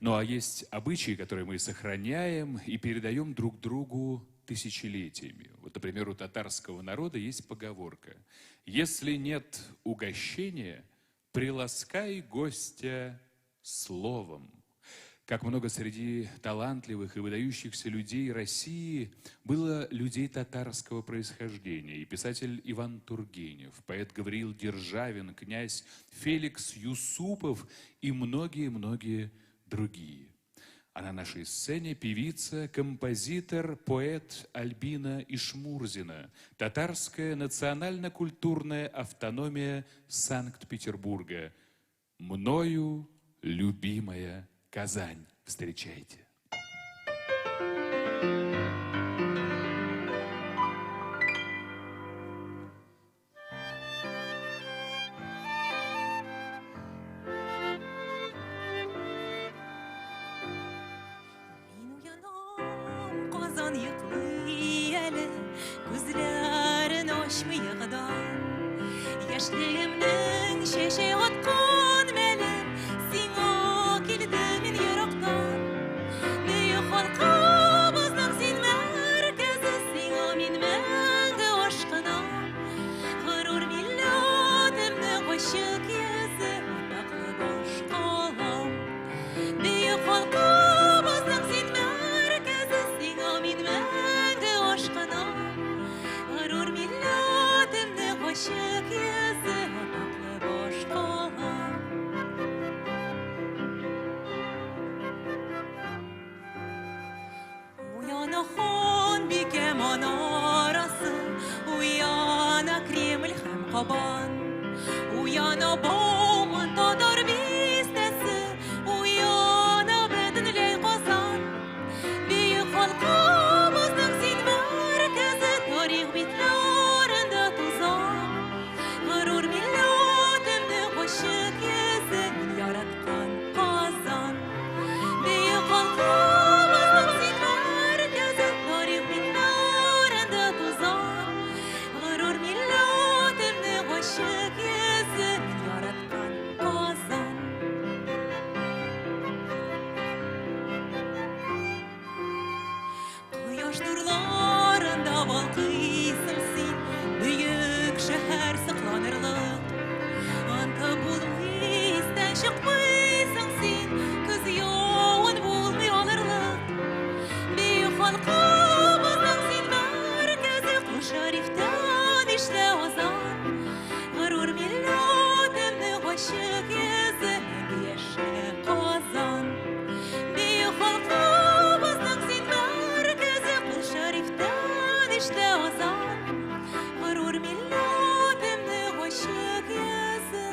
Ну а есть обычаи, которые мы сохраняем и передаем друг другу тысячелетиями. Вот, например, у татарского народа есть поговорка: «Если нет угощения, приласкай гостя словом». Как много среди талантливых и выдающихся людей России было людей татарского происхождения. И писатель Иван Тургенев, поэт Гавриил Державин, князь Феликс Юсупов и многие-многие другие. А на нашей сцене певица, композитор, поэт Альбина Ишмурзина, татарская национально-культурная автономия Санкт-Петербурга. Мною любимая Казань. Встречайте. Казан йоклый әле, күзләрен ачмый ягыдан. Яшьлегемнең чәчәк аткан мәле, сиңа килдем мин ерактан. Бөек халкыбызның син мәркәзе, сиңа мин мәңге ашкынам. Горур милләтемнең ачык йөзе, атаклы баш калам. Бөек халкыбызның син мәркәзе, сиңа мин мәңге ашкынам. Горур милләтемнең ачык йөзе, атаклы баш калам. Уяна ханбикә манарасы, уяна Кремль һәм Кабан, уяна Бауман татар бистәсе, уяна бөтенләй Казан. Бөек халкыбызның син мәркәзе, тарих битләрендә тузан. Горур милләтемнең ачык йөзе, мин яраткан Казан. Бөек халкыбызның син мәркәзе, тарих битләрендә тузан. Горур милләтемнең ачык йөзе, мин яраткан Казан. Кояш нурларында балкыйсың син, бөек шәһәр сакланырлык. Анда булмый истән чыкмыйсың син, көз явын булмый алырлык. Бөек халкыбызның син мәркәзе, Кол Шәрифтән ишлә азан. Горур милләтемнең ачык йөзе, мәңге яшә Казан. Бөек халкыбызның син мәркәзе, Кол Шәрифтән ишлә азан. Горур милләтемнең ачык йөзе,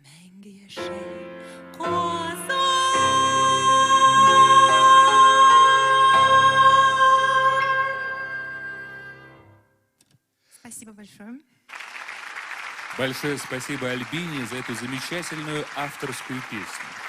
мәңге яшә Казан. Спасибо большое. Большое спасибо Альбине за эту замечательную авторскую песню.